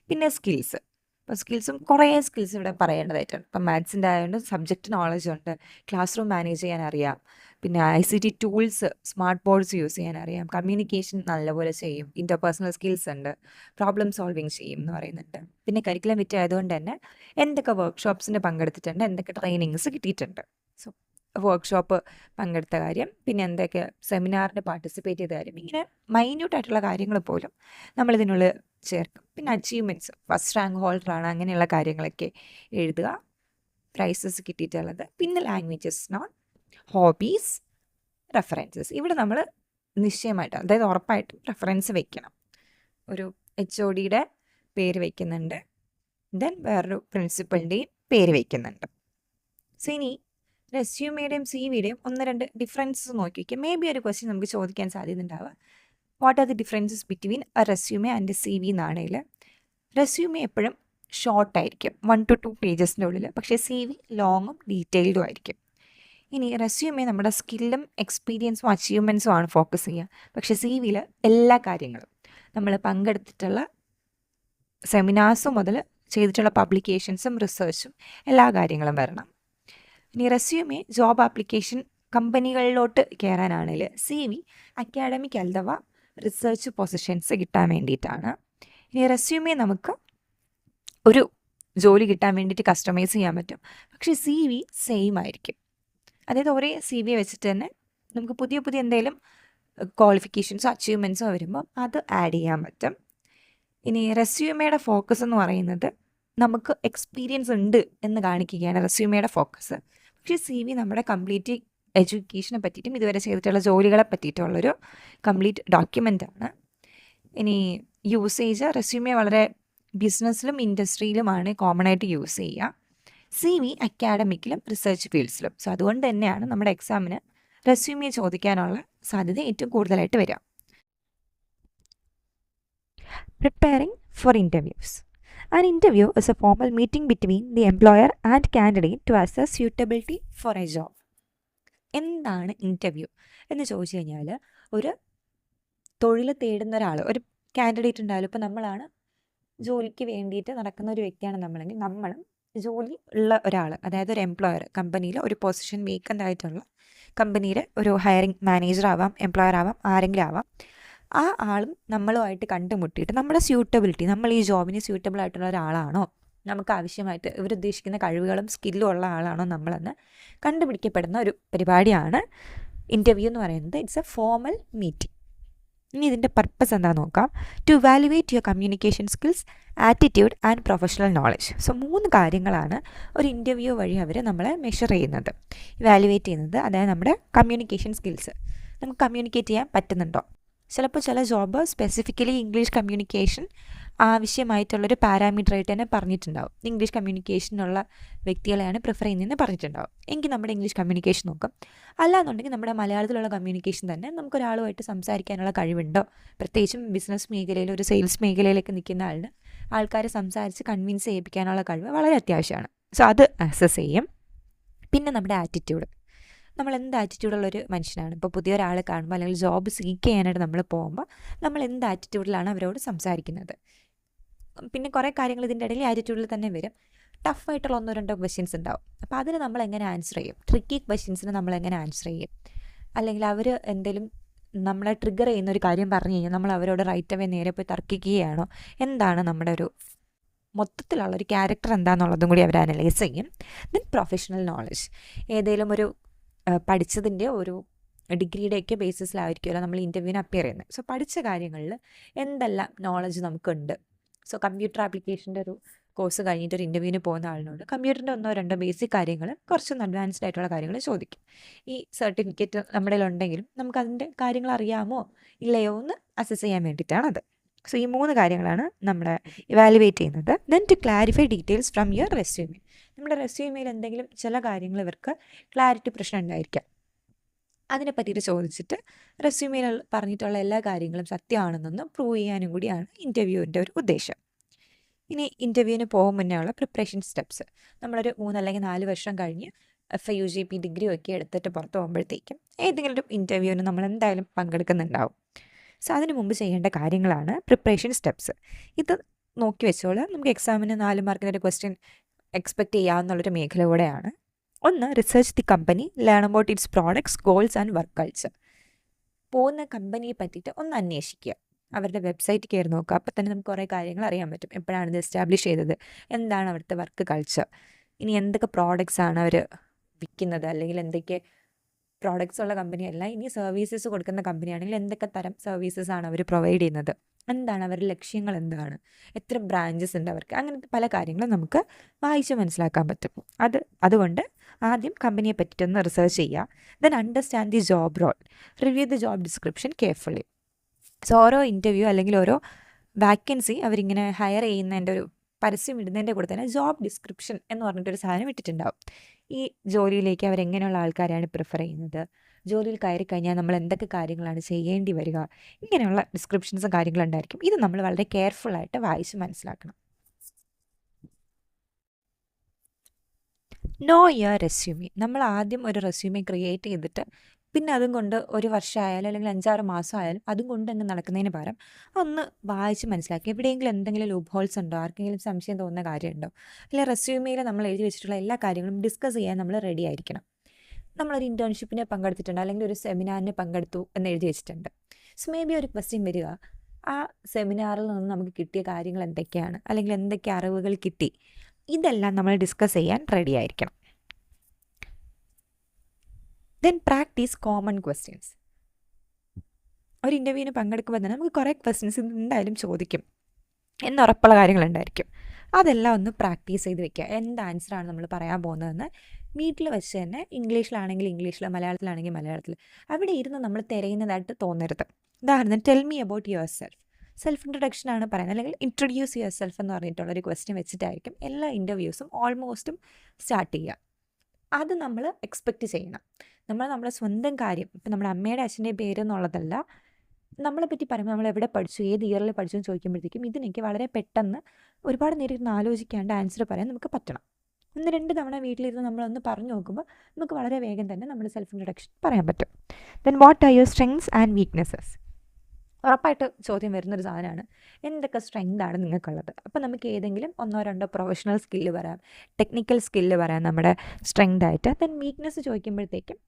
പിന്നെ സ്കിൽസ്, ഇപ്പോൾ സ്കിൽസും കുറേ സ്കിൽസ് ഇവിടെ പറയേണ്ടതായിട്ടുണ്ട്. ഇപ്പം മാത്സിൻ്റെ ആയതുകൊണ്ട് സബ്ജക്റ്റ് നോളജ് ഉണ്ട്, ക്ലാസ് റൂം മാനേജ് ചെയ്യാൻ അറിയാം, പിന്നെ ICT tools, smart boards use ചെയ്യാൻ അറിയാം, കമ്മ്യൂണിക്കേഷൻ നല്ലപോലെ ചെയ്യും, ഇൻ്റർപേഴ്സണൽ സ്കിൽസ് ഉണ്ട്, പ്രോബ്ലം സോൾവിങ് ചെയ്യും എന്ന് പറയുന്നുണ്ട്. പിന്നെ കരിക്കുലം വിറ്റ് ആയതുകൊണ്ട് തന്നെ എന്തൊക്കെ വർക്ക്ഷോപ്സിന് പങ്കെടുത്തിട്ടുണ്ട്, എന്തൊക്കെ ട്രെയിനിങ്സ് കിട്ടിയിട്ടുണ്ട്, സോ വർക്ക്ഷോപ്പ് പങ്കെടുത്ത കാര്യം, പിന്നെ എന്തൊക്കെ സെമിനാറിന് പാർട്ടിസിപ്പേറ്റ് ചെയ്ത കാര്യം, ഇങ്ങനെ മൈന്യൂട്ടായിട്ടുള്ള കാര്യങ്ങൾ പോലും നമ്മളിതിനുള്ളിൽ ചേർക്കും. പിന്നെ അച്ചീവ്മെൻറ്റ്സ്, ഫസ്റ്റ് റാങ്ക് ഹോൾഡറാണ്, അങ്ങനെയുള്ള കാര്യങ്ങളൊക്കെ എഴുതുക, പ്രൈസസ് കിട്ടിയിട്ടുള്ളത്. പിന്നെ ലാംഗ്വേജസ് നോൺ, ഹോബീസ്, റെഫറൻസസ്. ഇവിടെ നമ്മൾ നിശ്ചയമായിട്ട്, അതായത് ഉറപ്പായിട്ടും റെഫറൻസ് വെക്കണം. ഒരു HOD പേര് വയ്ക്കുന്നുണ്ട്, ദെൻ വേറൊരു പ്രിൻസിപ്പളിൻ്റെയും പേര് വയ്ക്കുന്നുണ്ട്. സോ ഇനി റെസ്യൂമയുടെയും CV 1-2 ഡിഫറൻസസ് നോക്കി വയ്ക്കുക. മേ ബി ഒരു ക്വസ്റ്റ്യൻ നമുക്ക് ചോദിക്കാൻ സാധ്യത ഉണ്ടാവുക, what are the differences between A resume and A CV എന്നാണെങ്കിൽ റെസ്യൂമെ എപ്പോഴും ഷോർട്ടായിരിക്കും 1 to 2 പേജസിൻ്റെ ഉള്ളിൽ, പക്ഷേ CV ലോങ്ങും ഡീറ്റെയിൽഡും ആയിരിക്കും. ഇനി റെസ്യൂമെ നമ്മുടെ സ്കില്ലും എക്സ്പീരിയൻസും അച്ചീവ്മെൻറ്റ്സും ആണ് ഫോക്കസ് ചെയ്യുക, പക്ഷേ CVയിൽ എല്ലാ കാര്യങ്ങളും നമ്മൾ പങ്കെടുത്തിട്ടുള്ള സെമിനാർസ് മുതൽ ചെയ്തിട്ടുള്ള പബ്ലിക്കേഷൻസും റിസർച്ചും എല്ലാ കാര്യങ്ങളും വരണം. ഇനി റെസ്യൂമെ ജോബ് ആപ്ലിക്കേഷൻ കമ്പനികളിലോട്ട് കയറാനാണെങ്കിൽ CV അക്കാഡമിക് അഥവാ റിസർച്ച് പൊസിഷൻസ് കിട്ടാൻ വേണ്ടിയിട്ടാണ്. ഇനി റെസ്യൂമെ നമുക്ക് ഒരു ജോലി കിട്ടാൻ വേണ്ടിയിട്ട് കസ്റ്റമൈസ് ചെയ്യാൻ പറ്റും, പക്ഷേ CV സെയിം ആയിരിക്കും. അതായത് ഒരേ CV വെച്ചിട്ട് തന്നെ നമുക്ക് പുതിയ പുതിയ എന്തെങ്കിലും ക്വാളിഫിക്കേഷൻസോ അച്ചീവ്മെൻറ്റ്സോ വരുമ്പോൾ അത് ആഡ് ചെയ്യാൻ പറ്റും. ഇനി റെസ്യൂമയുടെ ഫോക്കസ് എന്ന് പറയുന്നത് നമുക്ക് എക്സ്പീരിയൻസ് ഉണ്ട് എന്ന് കാണിക്കുകയാണ് റെസ്യൂമയുടെ ഫോക്കസ്. പക്ഷേ CV നമ്മുടെ കംപ്ലീറ്റ് എഡ്യൂക്കേഷനെ പറ്റിയിട്ടും ഇതുവരെ ചെയ്തിട്ടുള്ള ജോലികളെ പറ്റിയിട്ടുള്ളൊരു കംപ്ലീറ്റ് ഡോക്യുമെൻ്റാണ്. ഇനി യൂസേജ് റെസ്യൂമെ വളരെ ബിസിനസ്സിലും ഇൻഡസ്ട്രിയിലുമാണ് കോമൺ ആയിട്ട് യൂസ് ചെയ്യുക, CV അക്കാഡമിക്കിലും റിസർച്ച് ഫീൽഡ്സിലും. സോ അതുകൊണ്ട് തന്നെയാണ് നമ്മുടെ എക്സാമിന് റെസ്യൂമെ ചോദിക്കാനുള്ള സാധ്യത ഏറ്റവും കൂടുതലായിട്ട് വരിക. Preparing for interviews. An interview is a formal meeting between the employer and candidate to assess suitability for a job. എന്താണ് ഇൻ്റർവ്യൂ എന്ന് ചോദിച്ചു കഴിഞ്ഞാൽ, ഒരു തൊഴിൽ തേടുന്ന ഒരാൾ, ഒരു കാൻഡിഡേറ്റ് ഉണ്ടായാലും, ഇപ്പോൾ നമ്മളാണ് ജോലിക്ക് വേണ്ടിയിട്ട് നടക്കുന്ന ഒരു വ്യക്തിയാണ് നമ്മളെങ്കിൽ, നമ്മളും ജോലി ഉള്ള ഒരാൾ, അതായത് ഒരു എംപ്ലോയർ, കമ്പനിയിൽ ഒരു പൊസിഷൻ വേക്കൻ്റ് ആയിട്ടുള്ള കമ്പനിയുടെ ഒരു ഹയറിംഗ് മാനേജർ ആവാം, എംപ്ലോയർ ആവാം, ആരെങ്കിലും ആവാം, ആ ആളും നമ്മളുമായിട്ട് കണ്ടുമുട്ടിയിട്ട് നമ്മുടെ സ്യൂട്ടബിലിറ്റി, നമ്മൾ ഈ ജോബിന് സ്യൂട്ടബിൾ ആയിട്ടുള്ള ഒരാളാണോ, നമുക്ക് ആവശ്യമായിട്ട് ഇവരുദ്ദേശിക്കുന്ന കഴിവുകളും സ്കില്ലും ഉള്ള ആളാണോ നമ്മളെന്ന് കണ്ടുപിടിക്കപ്പെടുന്ന ഒരു പരിപാടിയാണ് ഇൻ്റർവ്യൂ എന്ന് പറയുന്നത്. It's a formal meeting. ഇനി ഇതിൻ്റെ പർപ്പസ് എന്താണെന്ന് നോക്കാം. To evaluate your communication skills, attitude and professional knowledge. So 3 കാര്യങ്ങളാണ് ഒരു ഇൻ്റർവ്യൂ വഴി അവർ നമ്മളെ മെഷർ ചെയ്യുന്നത്, വാലുവേറ്റ് ചെയ്യുന്നത്. അതായത് നമ്മുടെ കമ്മ്യൂണിക്കേഷൻ സ്കിൽസ്, നമുക്ക് കമ്മ്യൂണിക്കേറ്റ് ചെയ്യാൻ പറ്റുന്നുണ്ടോ. ചിലപ്പോൾ ചില ജോബ് സ്പെസിഫിക്കലി ഇംഗ്ലീഷ് കമ്മ്യൂണിക്കേഷൻ ആവശ്യമായിട്ടുള്ളൊരു പാരാമീറ്ററായിട്ട് തന്നെ പറഞ്ഞിട്ടുണ്ടാവും. ഇംഗ്ലീഷ് കമ്മ്യൂണിക്കേഷനുള്ള വ്യക്തികളെയാണ് പ്രിഫർ ചെയ്യുന്നതെന്ന് പറഞ്ഞിട്ടുണ്ടാവും. എങ്കിൽ നമ്മുടെ ഇംഗ്ലീഷ് കമ്മ്യൂണിക്കേഷൻ നോക്കാം. അല്ലാന്നുണ്ടെങ്കിൽ നമ്മുടെ മലയാളത്തിലുള്ള കമ്മ്യൂണിക്കേഷൻ തന്നെ നമുക്കൊരാളുമായിട്ട് സംസാരിക്കാനുള്ള കഴിവുണ്ടോ. പ്രത്യേകിച്ചും ബിസിനസ് മേഖലയിൽ, ഒരു സെയിൽസ് മേഖലയിലേക്ക് നിൽക്കുന്ന ആൾക്കാരെ സംസാരിച്ച് കൺവിൻസ് ചെയ്യിപ്പിക്കാനുള്ള കഴിവ് വളരെ അത്യാവശ്യമാണ്. സോ അത് അസസ് ചെയ്യും. പിന്നെ നമ്മുടെ ആറ്റിറ്റ്യൂഡ്, നമ്മൾ എന്ത് ആറ്റിറ്റ്യൂഡുള്ളൊരു മനുഷ്യനാണ്. ഇപ്പോൾ പുതിയൊരാളെ കാണുമ്പോൾ അല്ലെങ്കിൽ ജോബ് സീക്ക് ചെയ്യാനായിട്ട് നമ്മൾ പോകുമ്പോൾ നമ്മൾ എന്ത് ആറ്റിറ്റ്യൂഡിലാണ് അവരോട് സംസാരിക്കുന്നത്. പിന്നെ കുറേ കാര്യങ്ങൾ ഇതിൻ്റെ ഇടയിൽ ആറ്റിറ്റ്യൂഡിൽ തന്നെ വരും. ടഫായിട്ടുള്ള 1-2 ക്വസ്റ്റ്യൻസ് ഉണ്ടാവും. അപ്പോൾ അതിന് നമ്മൾ എങ്ങനെ ആൻസർ ചെയ്യും, ട്രിക്കി ക്വസ്റ്റ്യൻസിന് നമ്മൾ എങ്ങനെ ആൻസർ ചെയ്യും, അല്ലെങ്കിൽ അവർ എന്തെങ്കിലും നമ്മളെ ട്രിഗർ ചെയ്യുന്ന ഒരു കാര്യം പറഞ്ഞു കഴിഞ്ഞാൽ നമ്മൾ അവരോട് റൈറ്റ് അവേ നേരെ പോയി തർക്കിക്കുകയാണോ, എന്താണ് നമ്മുടെ ഒരു മൊത്തത്തിലുള്ളൊരു ക്യാരക്ടർ എന്താണെന്നുള്ളതും കൂടി അവർ അനലൈസ് ചെയ്യും. ദെൻ പ്രൊഫഷണൽ നോളജ്, ഏതെങ്കിലും ഒരു പഠിച്ചതിൻ്റെ ഒരു ഡിഗ്രിയുടെയൊക്കെ ബേസിസിലായിരിക്കുമല്ലോ നമ്മൾ ഇൻ്റർവ്യൂവിന് അപ്പിയർ ചെയ്യുന്നത്. സോ പഠിച്ച കാര്യങ്ങളിൽ എന്തെല്ലാം നോളജ് നമുക്കുണ്ട്. സോ കമ്പ്യൂട്ടർ ആപ്ലിക്കേഷൻ്റെ ഒരു കോഴ്സ് കഴിഞ്ഞിട്ട് ഒരു ഇൻ്റർവ്യൂവിന് പോകുന്ന ആളിനോട് കമ്പ്യൂട്ടറിൻ്റെ 1-2 ബേസിക് കാര്യങ്ങൾ, കുറച്ചൊന്ന് അഡ്വാൻസ്ഡ് ആയിട്ടുള്ള കാര്യങ്ങൾ ചോദിക്കും. ഈ സർട്ടിഫിക്കറ്റ് നമ്മുടെ ഉണ്ടെങ്കിലും നമുക്ക് അതിൻ്റെ കാര്യങ്ങൾ അറിയാമോ ഇല്ലയോ എന്ന് അസസ് ചെയ്യാൻ വേണ്ടിയിട്ടാണത്. സോ ഈ 3 കാര്യങ്ങളാണ് നമ്മുടെ ഇവാലുവേറ്റ് ചെയ്യുന്നത്. Then to clarify details from your resume. നമ്മുടെ റെസ്യൂമെയിൽ എന്തെങ്കിലും ചില കാര്യങ്ങൾ ഇവർക്ക് ക്ലാരിറ്റി പ്രശ്നം ഉണ്ടായിരിക്കാം, അതിനെ പറ്റിയിട്ട് ചോദിച്ചിട്ട് റെസ്യൂമെയിൽ പറഞ്ഞിട്ടുള്ള എല്ലാ കാര്യങ്ങളും സത്യമാണെന്നൊന്ന് പ്രൂവ് ചെയ്യാനും കൂടിയാണ് ഇൻ്റർവ്യൂവിൻ്റെ ഒരു ഉദ്ദേശം. ഇനി ഇൻ്റർവ്യൂവിന് പോകും മുന്നേ ഉള്ള പ്രിപ്പറേഷൻ സ്റ്റെപ്സ്, നമ്മളൊരു 3 അല്ലെങ്കിൽ 4 വർഷം കഴിഞ്ഞ് FIUGP ഡിഗ്രി ഒക്കെ എടുത്തിട്ട് പുറത്ത് പോകുമ്പോഴത്തേക്കും ഏതെങ്കിലും ഒരു ഇൻ്റർവ്യൂവിന് നമ്മൾ എന്തായാലും പങ്കെടുക്കുന്നുണ്ടാവും. സോ അതിന് മുമ്പ് ചെയ്യേണ്ട കാര്യങ്ങളാണ് പ്രിപ്പറേഷൻ സ്റ്റെപ്സ്. ഇത് നോക്കി വെച്ചോളാം. നമുക്ക് എക്സാമിന് 4 മാർക്കിൻ്റെ ഒരു ക്വസ്റ്റ്യൻ എക്സ്പെക്റ്റ് ചെയ്യാവുന്നുള്ളൊരു മേഖല കൂടെയാണ്. ഒന്ന്, research the company, learn about it's products, goals and work culture. പോകുന്ന കമ്പനിയെ പറ്റിയിട്ട് ഒന്ന് അന്വേഷിക്കുക, അവരുടെ വെബ്സൈറ്റ് കയറി നോക്കുക. അപ്പോൾ തന്നെ നമുക്ക് കുറേ കാര്യങ്ങൾ അറിയാൻ പറ്റും. എപ്പോഴാണ് ഇത് എസ്റ്റാബ്ലിഷ് ചെയ്തത്, എന്താണ് അവിടുത്തെ വർക്ക് കൾച്ചർ, ഇനി എന്തൊക്കെ പ്രോഡക്ട്സ് ആണ് അവർ വിൽക്കുന്നത്, അല്ലെങ്കിൽ എന്തൊക്കെ പ്രോഡക്ട്സ് ഉള്ള കമ്പനിയല്ല, ഇനി സർവീസസ് കൊടുക്കുന്ന കമ്പനിയാണെങ്കിൽ എന്തൊക്കെ തരം സർവീസസ് ആണ് അവർ പ്രൊവൈഡ് ചെയ്യുന്നത്, എന്താണ് അവരുടെ ലക്ഷ്യങ്ങൾ, എന്താണ്, എത്ര ബ്രാഞ്ചസ് ഉണ്ട് അവർക്ക്, അങ്ങനത്തെ പല കാര്യങ്ങളും നമുക്ക് വായിച്ച് മനസ്സിലാക്കാൻ പറ്റും. അതുകൊണ്ട് ആദ്യം കമ്പനിയെ പറ്റിയിട്ടൊന്ന് റിസർച്ച് ചെയ്യുക. Then understand the job role, review the job description carefully. So ഓരോ ഇൻ്റർവ്യൂ അല്ലെങ്കിൽ ഓരോ വാക്കൻസി അവരിങ്ങനെ ഹയർ ചെയ്യുന്നതിൻ്റെ ഒരു പരസ്യം ഇടുന്നതിൻ്റെ കൂടെ തന്നെ ജോബ് ഡിസ്ക്രിപ്ഷൻ എന്ന് പറഞ്ഞിട്ടൊരു സാധനം ഇട്ടിട്ടുണ്ടാവും. ഈ ജോലിയിലേക്ക് അവരെങ്ങനെയുള്ള ആൾക്കാരെയാണ് പ്രിഫർ ചെയ്യുന്നത്, ജോലിയിൽ കയറി കഴിഞ്ഞാൽ നമ്മൾ എന്തൊക്കെ കാര്യങ്ങളാണ് ചെയ്യേണ്ടി വരിക, ഇങ്ങനെയുള്ള ഡിസ്ക്രിപ്ഷൻസും കാര്യങ്ങളുണ്ടായിരിക്കും. ഇത് നമ്മൾ വളരെ കെയർഫുള്ളായിട്ട് വായിച്ച് മനസ്സിലാക്കണം. No your resume. നമ്മൾ ആദ്യം ഒരു റെസ്യൂമെ ക്രിയേറ്റ് ചെയ്തിട്ട് പിന്നെ അതും കൊണ്ട് ഒരു വർഷമായാലും അല്ലെങ്കിൽ 5-6 മാസമായാലും അതും കൊണ്ട് അങ്ങ് നടക്കുന്നതിന് പകരം ഒന്ന് വായിച്ച് മനസ്സിലാക്കി എവിടെയെങ്കിലും എന്തെങ്കിലും ലൂപ്പ് ഹോൾസ് ഉണ്ടോ, ആർക്കെങ്കിലും സംശയം തോന്നുന്ന കാര്യമുണ്ടോ, അല്ലെങ്കിൽ റെസ്യൂമെയിൽ നമ്മൾ എഴുതി വെച്ചിട്ടുള്ള എല്ലാ കാര്യങ്ങളും ഡിസ്കസ് ചെയ്യാൻ നമ്മൾ റെഡി ആയിരിക്കണം. നമ്മളൊരു ഇൻറ്റേൺഷിപ്പിന് പങ്കെടുത്തിട്ടുണ്ട് അല്ലെങ്കിൽ ഒരു സെമിനാറിന് പങ്കെടുത്തു എന്ന് എഴുതി വെച്ചിട്ടുണ്ട്. സോ മേ ബി ഒരു ക്വസ്റ്റ്യൻ വരിക, ആ സെമിനാറിൽ നിന്ന് നമുക്ക് കിട്ടിയ കാര്യങ്ങൾ എന്തൊക്കെയാണ്, അല്ലെങ്കിൽ എന്തൊക്കെ അറിവുകൾ കിട്ടി, ഇതെല്ലാം നമ്മൾ ഡിസ്കസ് ചെയ്യാൻ റെഡി ആയിരിക്കണം. Then practice common questions. ഒരു ഇൻ്റർവ്യൂവിന് പങ്കെടുക്കുമ്പോൾ തന്നെ നമുക്ക് കുറേ ക്വസ്റ്റ്യൻസ് എന്തായാലും ചോദിക്കും എന്നുറപ്പുള്ള കാര്യങ്ങളുണ്ടായിരിക്കും. അതെല്ലാം ഒന്ന് പ്രാക്ടീസ് ചെയ്ത് വെക്കുക. എന്ത് ആൻസറാണ് നമ്മൾ പറയാൻ പോകുന്നതെന്ന് വീട്ടിൽ വെച്ച് തന്നെ ഇംഗ്ലീഷിലാണെങ്കിൽ ഇംഗ്ലീഷിൽ, മലയാളത്തിലാണെങ്കിൽ മലയാളത്തിൽ, അവിടെ ഇരുന്ന് നമ്മൾ തിരയുന്നതായിട്ട് തോന്നരുത്. ഉദാഹരണം, tell me about your self introduction ആണ് പറയുന്നത്, അല്ലെങ്കിൽ ഇൻട്രൊഡ്യൂസ് യുവർ സെൽഫ് എന്ന് പറഞ്ഞിട്ടുള്ളൊരു ക്വസ്റ്റ്യൻ വെച്ചിട്ടായിരിക്കും എല്ലാ ഇൻ്റർവ്യൂസും ഓൾമോസ്റ്റും സ്റ്റാർട്ട് ചെയ്യുക. അത് നമ്മൾ എക്സ്പെക്റ്റ് ചെയ്യണം. നമ്മുടെ സ്വന്തം കാര്യം, ഇപ്പം നമ്മുടെ അമ്മയുടെ അച്ഛൻ്റെയും പേര് എന്നുള്ളതല്ല, നമ്മളെപ്പറ്റി പറയുമ്പോൾ നമ്മൾ എവിടെ പഠിച്ചു, ഏത് ഇയറിൽ പഠിച്ചു എന്ന് ചോദിക്കുമ്പോഴത്തേക്കും ഇതിനെനിക്ക് വളരെ പെട്ടെന്ന് ഒരുപാട് നേരം ഇരുന്ന് ആലോചിക്കാണ്ട് ആൻസർ പറയാൻ നമുക്ക് പറ്റണം. 1-2 തവണ വീട്ടിലിരുന്ന് നമ്മളൊന്ന് പറഞ്ഞു നോക്കുമ്പോൾ നമുക്ക് വളരെ വേഗം തന്നെ നമ്മുടെ സെൽഫ് ഇൻട്രൊഡക്ഷൻ പറയാൻ പറ്റും. Then what are your strengths and weaknesses. ഉറപ്പായിട്ട് ചോദ്യം വരുന്നൊരു സാധനമാണ്, എന്തൊക്കെ സ്ട്രെങ്താണ് നിങ്ങൾക്കുള്ളത്. അപ്പോൾ നമുക്ക് ഏതെങ്കിലും 1-2 പ്രൊഫഷണൽ സ്കില്ല് പറയാം, ടെക്നിക്കൽ സ്കില്ല് പറയാം നമ്മുടെ സ്ട്രെങ്ത് ആയിട്ട്. ദെൻ വീക്ക്നെസ് ചോദിക്കുമ്പോഴത്തേക്കും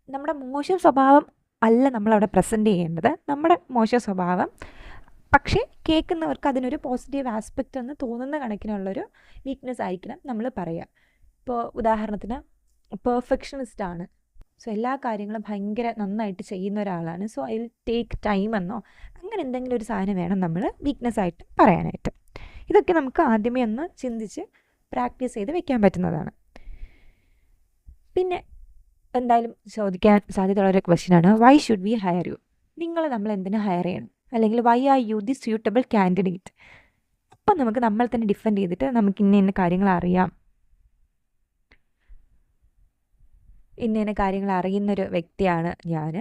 നമ്മുടെ മോശം സ്വഭാവം അല്ല നമ്മളവിടെ പ്രസൻറ്റ് ചെയ്യേണ്ടത്, നമ്മുടെ മോശം സ്വഭാവം പക്ഷേ കേൾക്കുന്നവർക്ക് അതിനൊരു പോസിറ്റീവ് ആസ്പെക്റ്റ് എന്ന് തോന്നുന്ന കണക്കിനുള്ളൊരു വീക്ക്നെസ് ആയിരിക്കണം നമ്മൾ പറയുക. ഇപ്പോൾ ഉദാഹരണത്തിന് പെർഫെക്ഷനിസ്റ്റാണ്, സോ എല്ലാ കാര്യങ്ങളും ഭയങ്കര നന്നായിട്ട് ചെയ്യുന്ന ഒരാളാണ്, so I will take time എന്നോ അങ്ങനെ എന്തെങ്കിലും ഒരു സാധനം വേണം നമ്മൾ വീക്ക്നെസ് ആയിട്ട് പറയാനായിട്ട്. ഇതൊക്കെ നമുക്ക് ആദ്യമേ ഒന്ന് ചിന്തിച്ച് പ്രാക്ടീസ് ചെയ്ത് വെക്കാൻ പറ്റുന്നതാണ്. പിന്നെ എന്തായാലും ചോദിക്കാൻ സാധ്യതയുള്ളൊരു ക്വസ്റ്റ്യനാണ്, why should we hire you. നിങ്ങൾ എന്തിനു ഹയർ ചെയ്യണം, അല്ലെങ്കിൽ why are you the suitable candidate. അപ്പം നമുക്ക് നമ്മൾ തന്നെ ഡിഫെൻഡ് ചെയ്തിട്ട് നമുക്ക് ഇന്ന കാര്യങ്ങൾ അറിയാം, ഇന്ന കാര്യങ്ങൾ അറിയുന്നൊരു വ്യക്തിയാണ് ഞാൻ,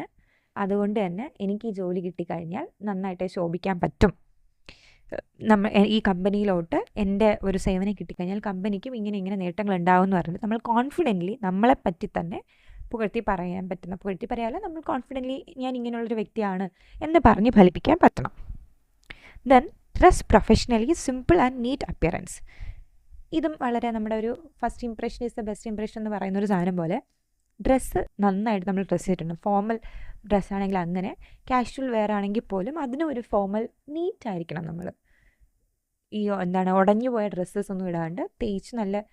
അതുകൊണ്ട് തന്നെ എനിക്ക് ഈ ജോലി കിട്ടിക്കഴിഞ്ഞാൽ നന്നായിട്ട് ശോഭിക്കാൻ പറ്റും, ഈ കമ്പനിയിലോട്ട് എൻ്റെ ഒരു സേവനം കിട്ടിക്കഴിഞ്ഞാൽ കമ്പനിക്കും ഇങ്ങനെ നേട്ടങ്ങൾ ഉണ്ടാവും എന്ന് പറഞ്ഞിട്ട് നമ്മൾ കോൺഫിഡൻ്റ്ലി നമ്മളെപ്പറ്റി തന്നെ പുകഴ്ത്തി പറയാൻ പറ്റുന്ന, പുകഴ്ത്തി പറയാതെ നമ്മൾ കോൺഫിഡൻ്റ്ലി ഞാൻ ഇങ്ങനെയുള്ളൊരു വ്യക്തിയാണ് എന്ന് പറഞ്ഞ് ഫലിപ്പിക്കാൻ പറ്റണം. Then dress professionally, simple and NEET appearance. ഇതും വളരെ നമ്മുടെ ഒരു first impression is the best impression എന്ന് പറയുന്നൊരു സാധനം പോലെ ഡ്രസ്സ് നന്നായിട്ട് നമ്മൾ ഡ്രസ്സ് ചെയ്തിട്ടുണ്ട്. ഫോർമൽ ഡ്രസ്സാണെങ്കിൽ അങ്ങനെ, കാഷ്വൽ വെയർ ആണെങ്കിൽ പോലും അതിനും ഒരു ഫോർമൽ നീറ്റായിരിക്കണം. നമ്മൾ ഈ ഉടഞ്ഞു പോയ ഡ്രസ്സസ് ഒന്നും ഇടാണ്ട് തേച്ച് നല്ല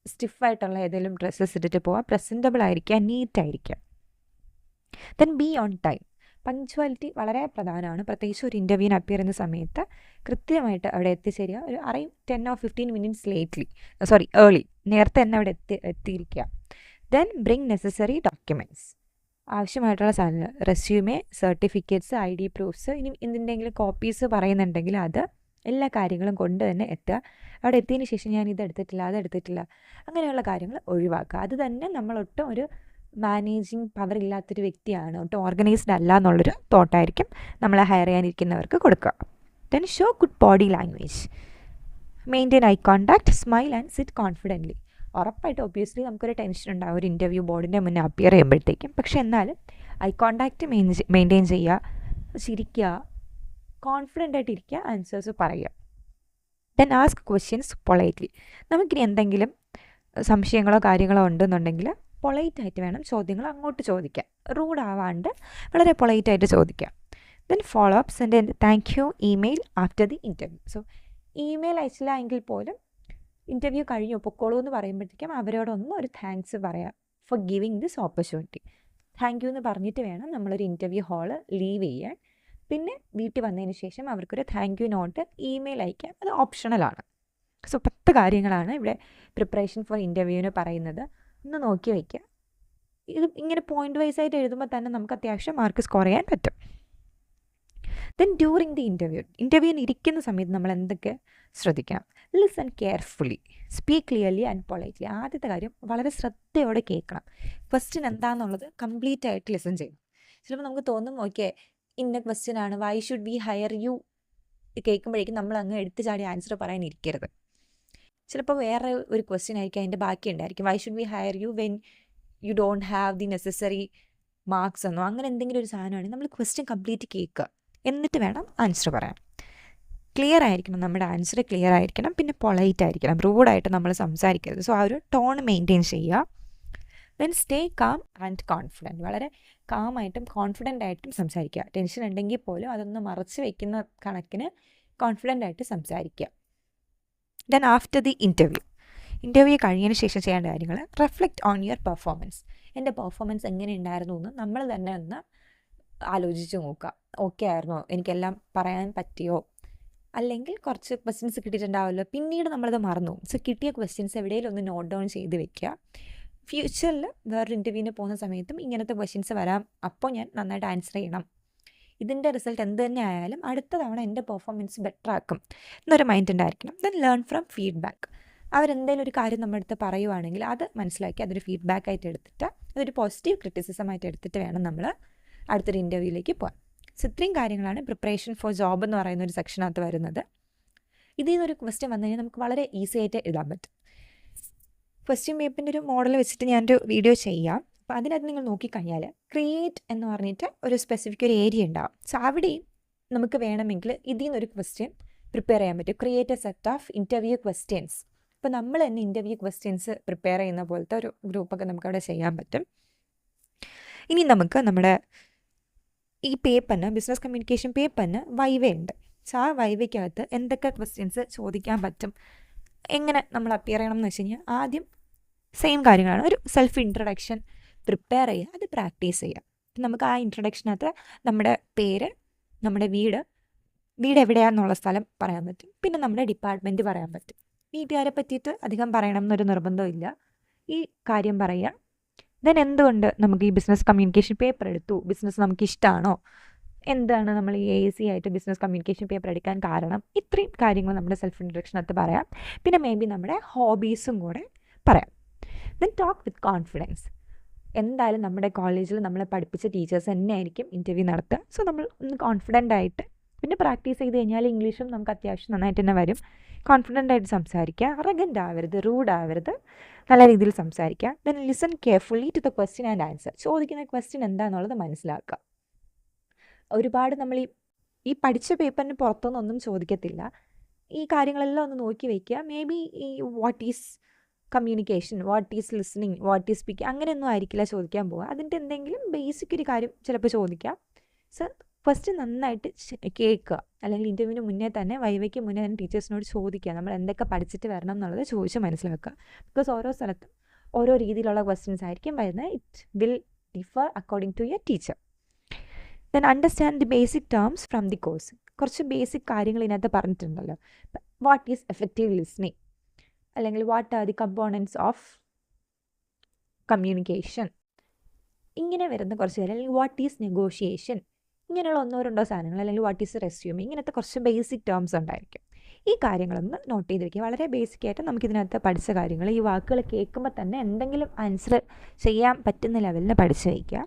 സ്റ്റിഫായിട്ടുള്ള ഏതെങ്കിലും ഡ്രസ്സസ് ഇട്ടിട്ട് പോവാം. പ്രസൻറ്റബിൾ ആയിരിക്കുക, നീറ്റായിരിക്കുക. Then be on time. Punctuality വളരെ പ്രധാനമാണ്. പ്രത്യേകിച്ച് ഒരു ഇൻ്റർവ്യൂവിന് അപ്പിയർ ചെയ്യുന്ന സമയത്ത് കൃത്യമായിട്ട് അവിടെ എത്തിച്ചേരുക. ഒരു 10 or 15 minutes ഏർലി, നേരത്തെ തന്നെ അവിടെ എത്തിയിരിക്കുക. Then bring necessary documents. ആവശ്യമായിട്ടുള്ള സാധനങ്ങൾ, റെസ്യൂമേ, സർട്ടിഫിക്കറ്റ്സ്, ID പ്രൂഫ്സ്, ഇനി എന്തിൻ്റെങ്കിലും കോപ്പീസ് പറയുന്നുണ്ടെങ്കിൽ അത് എല്ലാ കാര്യങ്ങളും കൊണ്ട് തന്നെ എത്തുക. അവിടെ എത്തിയതിന് ശേഷം ഞാൻ അതെടുത്തിട്ടില്ല അങ്ങനെയുള്ള കാര്യങ്ങൾ ഒഴിവാക്കുക. അത് തന്നെ നമ്മളൊട്ടും ഒരു മാനേജിങ് പവർ ഇല്ലാത്തൊരു വ്യക്തിയാണ്, ഒട്ടും ഓർഗനൈസ്ഡ് അല്ല എന്നുള്ളൊരു തോട്ടായിരിക്കും നമ്മളെ ഹയർ ചെയ്യാനിരിക്കുന്നവർക്ക് കൊടുക്കുക. Then show good body language, maintain eye contact, smile and sit confidently. ഉറപ്പായിട്ട് ഒബ്വിയസ്ലി നമുക്കൊരു ടെൻഷൻ ഉണ്ടാവും ഒരു ഇൻ്റർവ്യൂ ബോർഡിൻ്റെ മുന്നേ അപ്പിയർ ചെയ്യുമ്പോഴത്തേക്കും. പക്ഷെ എന്നാലും ഐ കോൺടാക്റ്റ് മെയിൻറ്റെയിൻ ചെയ്യുക, ചിരിക്കുക, കോൺഫിഡൻ്റ് ആയിട്ടിരിക്കുക, ആൻസേഴ്സ് പറയുക. Then ask questions politely. നമുക്കിനി എന്തെങ്കിലും സംശയങ്ങളോ കാര്യങ്ങളോ ഉണ്ടെന്നുണ്ടെങ്കിൽ പൊളൈറ്റായിട്ട് വേണം ചോദ്യങ്ങൾ അങ്ങോട്ട് ചോദിക്കാം, റൂഡാവാണ്ട് വളരെ പൊളൈറ്റായിട്ട് ചോദിക്കാം. Then follow up, send thank you email after the interview. So email അയച്ചില്ല എങ്കിൽ പോലും ഇൻ്റർവ്യൂ കഴിഞ്ഞു പൊക്കോളൂ എന്ന് പറയുമ്പോഴത്തേക്കും അവരോടൊന്നും ഒരു താങ്ക്സ് പറയാം four giving this opportunity. Thank you എന്ന് പറഞ്ഞിട്ട് വേണം നമ്മളൊരു ഇൻ്റർവ്യൂ ഹാള് ലീവ് ചെയ്യാൻ. പിന്നെ വീട്ടിൽ വന്നതിന് ശേഷം അവർക്കൊരു താങ്ക് യു നോട്ട് ഇമെയിൽ അയക്കാം, അത് ഓപ്ഷണലാണ്. സോ 10 കാര്യങ്ങളാണ് ഇവിടെ പ്രിപ്പറേഷൻ ഫോർ ഇൻ്റർവ്യൂവിന് പറയുന്നത്. ഒന്ന് നോക്കി വയ്ക്കുക. ഇത് ഇങ്ങനെ പോയിൻ്റ് വൈസ് ആയിട്ട് എഴുതുമ്പോൾ തന്നെ നമുക്ക് അത്യാവശ്യം മാർക്ക് സ്കോർ ചെയ്യാൻ പറ്റും. ദെൻ ഡ്യൂറിങ് ദി ഇൻ്റർവ്യൂവിന് ഇരിക്കുന്ന സമയത്ത് നമ്മൾ എന്തൊക്കെ ശ്രദ്ധിക്കണം? Listen carefully, speak clearly and politely. ആദ്യത്തെ കാര്യം വളരെ ശ്രദ്ധയോടെ കേൾക്കണം. ക്വസ്റ്റ്യൻ എന്താണെന്നുള്ളത് കംപ്ലീറ്റ് ആയിട്ട് ലിസൺ ചെയ്യണം. ചിലപ്പോൾ നമുക്ക് തോന്നും ഓക്കെ ഇന്ന ക്വസ്റ്റ്യൻ ആണ്, why should we hire you കേൾക്കുമ്പോഴേക്കും നമ്മൾ അങ്ങ് എടുത്തു ചാടി ആൻസർ പറയാനിരിക്കരുത്. ചിലപ്പോൾ വേറെ ഒരു ക്വസ്റ്റ്യൻ ആയിരിക്കും അതിൻ്റെ ബാക്കി ഉണ്ടായിരിക്കും. Y should we hire you when you don't have the necessary marks എന്നോ അങ്ങനെ എന്തെങ്കിലും ഒരു സാധനമാണെങ്കിൽ നമ്മൾ ക്വസ്റ്റ്യൻ കംപ്ലീറ്റ് കേൾക്കുക, എന്നിട്ട് വേണം ആൻസർ പറയാൻ. ക്ലിയർ ആയിരിക്കണം, നമ്മുടെ ആൻസർ ക്ലിയർ ആയിരിക്കണം. പിന്നെ പൊളൈറ്റ് ആയിരിക്കണം, റൂഡായിട്ട് നമ്മൾ സംസാരിക്കരുത്. സോ ആ ഒരു ടോൺ മെയിൻറ്റെയിൻ ചെയ്യുക. Then stay calm and confident, വളരെ കാമായിട്ടും കോൺഫിഡൻ്റ് ആയിട്ടും സംസാരിക്കുക. ടെൻഷൻ ഉണ്ടെങ്കിൽ പോലും അതൊന്ന് മറച്ച് വയ്ക്കുന്ന കണക്കിന് കോൺഫിഡൻ്റ് ആയിട്ട് സംസാരിക്കുക. ദെൻ ആഫ്റ്റർ ദി ഇൻ്റർവ്യൂ കഴിഞ്ഞതിന് ശേഷം ചെയ്യേണ്ട കാര്യങ്ങൾ: റിഫ്ലക്റ്റ് ഓൺ യുവർ പെർഫോമൻസ്. എൻ്റെ പെർഫോമൻസ് എങ്ങനെ ഉണ്ടായിരുന്നു എന്ന് നമ്മൾ തന്നെ ഒന്ന് ആലോചിച്ച് നോക്കുക. ഓക്കെ ആയിരുന്നോ, എനിക്കെല്ലാം പറയാൻ പറ്റിയോ? അല്ലെങ്കിൽ കുറച്ച് ക്വസ്റ്റ്യൻസ് കിട്ടിയിട്ടുണ്ടാവുമല്ലോ, പിന്നീട് നമ്മളത് മറന്നു. സോ കിട്ടിയ ക്വസ്റ്റ്യൻസ് എവിടെയെങ്കിലും ഒന്ന് നോട്ട് ഡൗൺ ചെയ്ത് വെക്കുക. ഫ്യൂച്ചറിൽ വേറൊരു ഇൻ്റർവ്യൂവിന് പോകുന്ന സമയത്തും ഇങ്ങനത്തെ ക്വസ്റ്റ്യൻസ് വരാം, അപ്പോൾ ഞാൻ നന്നായിട്ട് ആൻസർ ചെയ്യണം. ഇതിൻ്റെ റിസൾട്ട് എന്ത് തന്നെ ആയാലും അടുത്ത തവണ എൻ്റെ പെർഫോമൻസ് ബെറ്റർ ആക്കും എന്നൊരു മൈൻഡ് ഉണ്ടായിരിക്കണം. Then learn from feedback. അവരെന്തെങ്കിലും ഒരു കാര്യം നമ്മുടെ അടുത്ത് പറയുവാണെങ്കിൽ അത് മനസ്സിലാക്കി അതൊരു ഫീഡ്ബാക്ക് ആയിട്ട് എടുത്തിട്ട് അതൊരു പോസിറ്റീവ് ക്രിറ്റിസിസം ആയിട്ട് എടുത്തിട്ട് വേണം നമ്മൾ അടുത്തൊരു ഇൻ്റർവ്യൂവിലേക്ക് പോകാൻ. സോ ഇത്രയും കാര്യങ്ങളാണ് പ്രിപ്പറേഷൻ ഫോർ ജോബ് എന്ന് പറയുന്ന ഒരു സെക്ഷനകത്ത് വരുന്നത്. ഇതിൽ നിന്നൊരു ക്വസ്റ്റ്യൻ വന്നു കഴിഞ്ഞാൽ നമുക്ക് വളരെ ഈസി ആയിട്ട് എഴുതാൻ പറ്റും. ക്വസ്റ്റ്യൻ പേപ്പറിൻ്റെ ഒരു മോഡൽ വെച്ചിട്ട് ഞാനൊരു വീഡിയോ ചെയ്യാം. അപ്പോൾ അതിനകത്ത് നിങ്ങൾ നോക്കിക്കഴിഞ്ഞാൽ ക്രിയേറ്റ് എന്ന് പറഞ്ഞിട്ട് ഒരു സ്പെസിഫിക് ഒരു ഏരിയ ഉണ്ടാവും. സോ അവിടെയും നമുക്ക് വേണമെങ്കിൽ ഇതിൽ നിന്നൊരു ക്വസ്റ്റ്യൻ പ്രിപ്പയർ ചെയ്യാൻ പറ്റും. Create A set of interview questions. ഇപ്പോൾ നമ്മൾ തന്നെ ഇൻ്റർവ്യൂ ക്വസ്റ്റ്യൻസ് പ്രിപ്പയർ ചെയ്യുന്ന പോലത്തെ ഒരു ഗ്രൂപ്പൊക്കെ നമുക്കവിടെ ചെയ്യാൻ പറ്റും. ഇനി നമുക്ക് നമ്മുടെ ഈ പേപ്പറിന്, ബിസിനസ് കമ്മ്യൂണിക്കേഷൻ പേപ്പറിന് വൈവ ഉണ്ട്. സോ ആ വൈവയ്ക്കകത്ത് എന്തൊക്കെ ക്വസ്റ്റ്യൻസ് ചോദിക്കാൻ പറ്റും, എങ്ങനെ നമ്മൾ അപ്പിയർ ചെയ്യണം എന്ന് വെച്ച് കഴിഞ്ഞാൽ ആദ്യം സെയിം കാര്യങ്ങളാണ്. ഒരു സെൽഫ് ഇൻട്രൊഡക്ഷൻ പ്രിപ്പയർ ചെയ്യുക, അത് പ്രാക്ടീസ് ചെയ്യുക. നമുക്ക് ആ ഇൻട്രൊഡക്ഷനകത്ത് നമ്മുടെ പേര്, നമ്മുടെ വീട് എവിടെയാണെന്നുള്ള സ്ഥലം പറയാൻ പറ്റും. പിന്നെ നമ്മുടെ ഡിപ്പാർട്ട്മെൻറ്റ് പറയാൻ പറ്റും. വീട്ടുകാരെ പറ്റിയിട്ട് അധികം പറയണം എന്നൊരു നിർബന്ധമില്ല, ഈ കാര്യം പറയുക. ദെൻ എന്തുകൊണ്ട് നമുക്ക് ഈ ബിസിനസ് കമ്മ്യൂണിക്കേഷൻ പേപ്പർ എടുത്തു, ബിസിനസ് നമുക്ക് ഇഷ്ടമാണോ, എന്താണ് നമ്മൾ ഈ AAC ആയിട്ട് ബിസിനസ് കമ്മ്യൂണിക്കേഷൻ പേപ്പർ എടുക്കാൻ കാരണം, ഇത്രയും കാര്യങ്ങൾ നമ്മുടെ സെൽഫ് ഇൻട്രൊഡക്ഷനകത്ത് പറയാം. പിന്നെ മേ ബി നമ്മുടെ ഹോബീസും കൂടെ പറയാം. Then talk with confidence. എന്തായാലും നമ്മുടെ കോളേജിൽ നമ്മളെ പഠിപ്പിച്ച ടീച്ചേഴ്സ് തന്നെ ആയിരിക്കും ഇൻ്റർവ്യൂ നടത്തുക. സോ നമ്മൾ ഒന്ന് കോൺഫിഡൻ്റ് ആയിട്ട്, പിന്നെ പ്രാക്ടീസ് ചെയ്ത് കഴിഞ്ഞാൽ ഇംഗ്ലീഷും നമുക്ക് അത്യാവശ്യം നന്നായിട്ട് തന്നെ വരും. കോൺഫിഡൻ്റ് ആയിട്ട് സംസാരിക്കുക, അറഗൻ്റ് ആവരുത്, റൂഡ് ആവരുത്, നല്ല രീതിയിൽ സംസാരിക്കുക. Then listen carefully to the question and answer. ചോദിക്കുന്ന ക്വസ്റ്റ്യൻ എന്താണെന്നുള്ളത് മനസ്സിലാക്കുക. ഒരുപാട് നമ്മൾ ഈ പഠിച്ച പേപ്പറിന് പുറത്തുനിന്നൊന്നും ചോദിക്കത്തില്ല. ഈ കാര്യങ്ങളെല്ലാം ഒന്ന് നോക്കി വയ്ക്കുക. മേ ബി ഈ what is communication, what is listening, what is speaking അങ്ങനെയൊന്നും ആയിരിക്കില്ല ചോദിക്കാൻ പോവുക. അതിൻ്റെ എന്തെങ്കിലും ബേസിക് ഒരു കാര്യം ചിലപ്പോൾ ചോദിക്കാം. സോ ഫസ്റ്റ് നന്നായിട്ട് കേൾക്കുക. അല്ലെങ്കിൽ ഇൻ്റർവ്യൂവിന് മുന്നേ തന്നെ, വൈവയ്ക്ക് മുന്നേ തന്നെ ടീച്ചേഴ്സിനോട് ചോദിക്കുക നമ്മൾ എന്തൊക്കെ പഠിച്ചിട്ട് വരണം എന്നുള്ളത് ചോദിച്ച് മനസ്സിലാക്കുക. ബിക്കോസ് ഓരോ സ്ഥലത്തും ഓരോ രീതിയിലുള്ള ക്വസ്റ്റ്യൻസ് ആയിരിക്കും വരുന്നത്. It will differ according to your teacher. Then understand the basic terms from the course. കുറച്ച് ബേസിക് കാര്യങ്ങൾ ഇതിനകത്ത് പറഞ്ഞിട്ടുണ്ടല്ലോ. വാട്ട് ഈസ് എഫക്റ്റീവ് ലിസ്ണിംഗ്, അല്ലെങ്കിൽ what are the components of communication, ഇങ്ങനെ വരുന്ന കുറച്ച് കാര്യം. അല്ലെങ്കിൽ വാട്ട് ഈസ് നെഗോഷിയേഷൻ, ഇങ്ങനെയുള്ള 1-2 സാധനങ്ങൾ. അല്ലെങ്കിൽ വാട്ട് ഈസ് റെസ്യൂം, ഇങ്ങനത്തെ കുറച്ച് ബേസിക് ടേംസ് ഉണ്ടായിരിക്കും. ഈ കാര്യങ്ങളൊന്ന് നോട്ട് ചെയ്ത് വയ്ക്കുക. വളരെ ബേസിക് ആയിട്ട് നമുക്കിതിനകത്ത് പഠിച്ച കാര്യങ്ങൾ, ഈ വാക്കുകൾ കേൾക്കുമ്പോൾ തന്നെ എന്തെങ്കിലും ആൻസർ ചെയ്യാൻ പറ്റുന്ന ലെവലിന് പഠിച്ച് വയ്ക്കുക.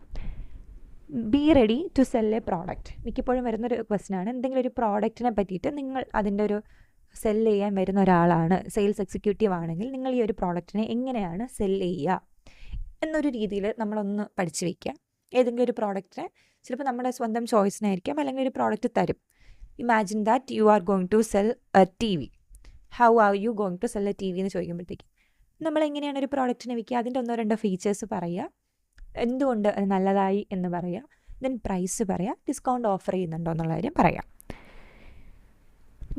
Be ready to sell a product. മിക്കപ്പോഴും വരുന്നൊരു ക്വസ്റ്റ്യനാണ്, എന്തെങ്കിലും ഒരു പ്രോഡക്റ്റിനെ പറ്റിയിട്ട് നിങ്ങൾ അതിൻ്റെ ഒരു സെല്ല് ചെയ്യാൻ വരുന്ന ഒരാളാണ്, സെയിൽസ് എക്സിക്യൂട്ടീവ് ആണെങ്കിൽ നിങ്ങൾ ഈ ഒരു പ്രോഡക്റ്റിനെ എങ്ങനെയാണ് സെല്ല് ചെയ്യുക എന്നൊരു രീതിയിൽ നമ്മളൊന്ന് പഠിച്ച് വയ്ക്കുക. ഏതെങ്കിലും ഒരു പ്രോഡക്റ്റിനെ ചിലപ്പോൾ നമ്മുടെ സ്വന്തം ചോയ്സിനായിരിക്കാം, അല്ലെങ്കിൽ ഒരു പ്രോഡക്റ്റ് തരും. Imagine that you are going to sell a TV. How are you going to sell a TV എന്ന് ചോദിക്കുമ്പോഴത്തേക്കും നമ്മളെങ്ങനെയാണ് ഒരു പ്രോഡക്റ്റിനെ വിൽക്കുക, അതിൻ്റെ 1-2 ഫീച്ചേഴ്സ് പറയുക, എന്തുകൊണ്ട് അത് നല്ലതായി എന്ന് പറയുക. ദെൻ പ്രൈസ് പറയുക, ഡിസ്കൗണ്ട് ഓഫർ ചെയ്യുന്നുണ്ടോ എന്നുള്ള കാര്യം പറയാം.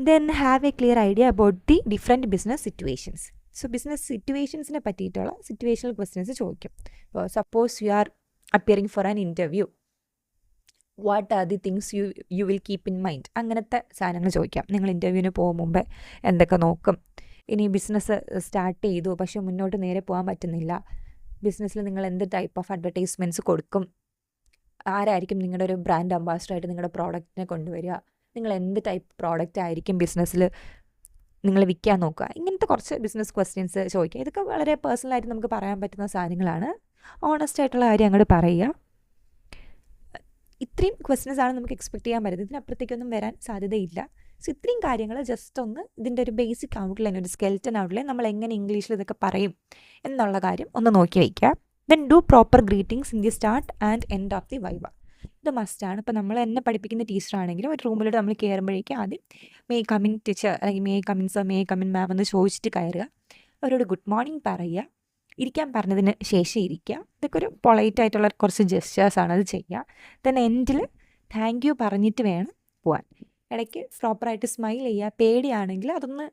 Then have a clear idea about the different business situations. So business സിറ്റുവേഷൻസിനെ പറ്റിയിട്ടുള്ള സിറ്റുവേഷണൽ ക്വസ്റ്റ്യൻസ് ചോദിക്കും. ഇപ്പോൾ suppose you are appearing for an interview, what are the things you will keep in mind, അങ്ങനത്തെ സാധനങ്ങൾ ചോദിക്കാം. നിങ്ങൾ ഇൻ്റർവ്യൂവിന് പോകും മുമ്പേ എന്തൊക്കെ നോക്കും, ഇനി ബിസിനസ് സ്റ്റാർട്ട് ചെയ്തു പക്ഷേ മുന്നോട്ട് നേരെ പോകാൻ പറ്റുന്നില്ല, ബിസിനസ്സിൽ നിങ്ങൾ എന്ത് ടൈപ്പ് ഓഫ് അഡ്വർടൈസ്മെൻറ്റ്സ് കൊടുക്കും, ആരായിരിക്കും നിങ്ങളുടെ ഒരു ബ്രാൻഡ് അംബാസിഡറായിട്ട് നിങ്ങളുടെ പ്രോഡക്റ്റിനെ കൊണ്ടുവരിക, നിങ്ങൾ എന്ത് ടൈപ്പ് പ്രോഡക്റ്റ് ആയിരിക്കും ബിസിനസ്സിൽ നിങ്ങൾ വിൽക്കാൻ നോക്കുക, ഇങ്ങനത്തെ കുറച്ച് ബിസിനസ് ക്വസ്റ്റ്യൻസ് ചോദിക്കുക. ഇതൊക്കെ വളരെ പേഴ്സണലായിട്ട് നമുക്ക് പറയാൻ പറ്റുന്ന സാധനങ്ങളാണ്. ഓണസ്റ്റ് ആയിട്ടുള്ള കാര്യം അങ്ങോട്ട് പറയുക. ഇത്രയും ക്വസ്റ്റ്യൻസാണ് നമുക്ക് എക്സ്പെക്ട് ചെയ്യാൻ പറ്റുന്നത്. ഇതിനപ്പുറത്തേക്കൊന്നും വരാൻ സാധ്യതയില്ല. സോ ഇത്രയും കാര്യങ്ങൾ ജസ്റ്റ് ഒന്ന് ഇതിൻ്റെ ഒരു ബേസിക് ഔട്ട്ലൈൻ, ഒരു സ്കെൽറ്റൻ ഔട്ട്ലൈൻ, നമ്മൾ എങ്ങനെ ഇംഗ്ലീഷിൽ ഇതൊക്കെ പറയും എന്നുള്ള കാര്യം ഒന്ന് നോക്കി വയ്ക്കുക. Then do proper greetings in the start and end of the viva. ഇത് മസ്റ്റാണ്. ഇപ്പോൾ നമ്മൾ എന്നെ പഠിപ്പിക്കുന്ന ടീച്ചറാണെങ്കിലും ഒരു റൂമിലോട്ട് നമ്മൾ കയറുമ്പോഴേക്കും ആദ്യം മേ കമിൻ ടീച്ചർ അല്ലെങ്കിൽ may come in sir, may come in ma'am എന്ന് ചോദിച്ചിട്ട് കയറുക. അവരോട് ഗുഡ് മോർണിംഗ് പറയുക. ഇരിക്കാൻ പറഞ്ഞതിന് ശേഷം ഇരിക്കുക. ഇതൊക്കെ ഒരു പൊളൈറ്റ് ആയിട്ടുള്ള കുറച്ച് ജെസ്റ്റേഴ്സാണ്, അത് ചെയ്യുക. ദെൻ എൻഡിൽ താങ്ക് യു പറഞ്ഞിട്ട് വേണം പോകാൻ. ഇടയ്ക്ക് പ്രോപ്പറായിട്ട് സ്മൈൽ ചെയ്യുക. പേടിയാണെങ്കിൽ അതൊന്ന്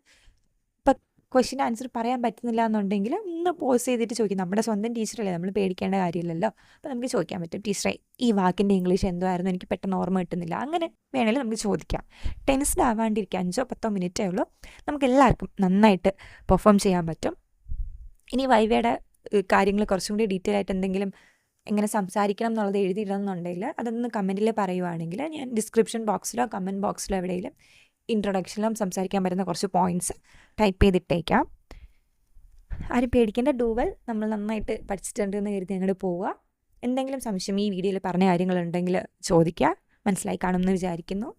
ഇപ്പം ക്വസ്റ്റ്യൻ ആൻസർ പറയാൻ പറ്റുന്നില്ല എന്നുണ്ടെങ്കിൽ ഒന്ന് പോസ് ചെയ്തിട്ട് ചോദിക്കും. നമ്മുടെ സ്വന്തം ടീച്ചറല്ലേ, നമ്മൾ പേടിക്കേണ്ട കാര്യമില്ലല്ലോ. അപ്പോൾ നമുക്ക് ചോദിക്കാൻ പറ്റും, ടീച്ചറെ ഈ വാക്കിൻ്റെ ഇംഗ്ലീഷ് എന്തോ ആയിരുന്നു, എനിക്ക് പെട്ടെന്ന് ഓർമ്മ കിട്ടുന്നില്ല. അങ്ങനെ വേണമെങ്കിൽ നമുക്ക് ചോദിക്കാം. ടെൻസ്ഡ് ആവാണ്ടിരിക്കുക. 5-10 മിനിറ്റേ ഉള്ളൂ. നമുക്ക് എല്ലാവർക്കും നന്നായിട്ട് പെർഫോം ചെയ്യാൻ പറ്റും. ഇനി വൈവയുടെ കാര്യങ്ങൾ കുറച്ചും കൂടി ഡീറ്റെയിൽ ആയിട്ട് എന്തെങ്കിലും എങ്ങനെ സംസാരിക്കണം എന്നുള്ളത് എഴുതിയിടണമെന്നുണ്ടെങ്കിൽ അതൊന്ന് കമൻറ്റിൽ പറയുവാണെങ്കിൽ ഞാൻ ഡിസ്ക്രിപ്ഷൻ ബോക്സിലോ കമൻറ്റ് ബോക്സിലോ എവിടെയെങ്കിലും ഇൻട്രൊഡക്ഷനിലും സംസാരിക്കാൻ പറ്റുന്ന കുറച്ച് പോയിൻറ്റ്സ് ടൈപ്പ് ചെയ്തിട്ടേക്കാം. ആരും പേടിക്കേണ്ട. ഡൂവൽ നമ്മൾ നന്നായിട്ട് പഠിച്ചിട്ടുണ്ടെന്ന് കരുതി അങ്ങോട്ട് പോവുക. എന്തെങ്കിലും സംശയം ഈ വീഡിയോയിൽ പറഞ്ഞ കാര്യങ്ങളുണ്ടെങ്കിൽ ചോദിക്കുക. മനസ്സിലായി കാണുമെന്ന് വിചാരിക്കുന്നു.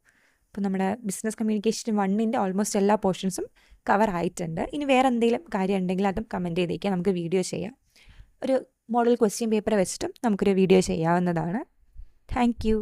അപ്പോൾ നമ്മുടെ ബിസിനസ് കമ്മ്യൂണിക്കേഷൻ 1ൻ്റെ ഓൾമോസ്റ്റ് എല്ലാ പോർഷൻസും കവർ ആയിട്ടുണ്ട്. ഇനി വേറെ എന്തെങ്കിലും കാര്യം ഉണ്ടെങ്കിൽ അതും കമൻറ്റ് ചെയ്തേക്കാം. നമുക്ക് വീഡിയോ ചെയ്യാം. ഒരു മോഡൽ ക്വസ്റ്റ്യൻ പേപ്പർ വെച്ചിട്ടും നമുക്കൊരു വീഡിയോ ചെയ്യാവുന്നതാണ്. Thank you.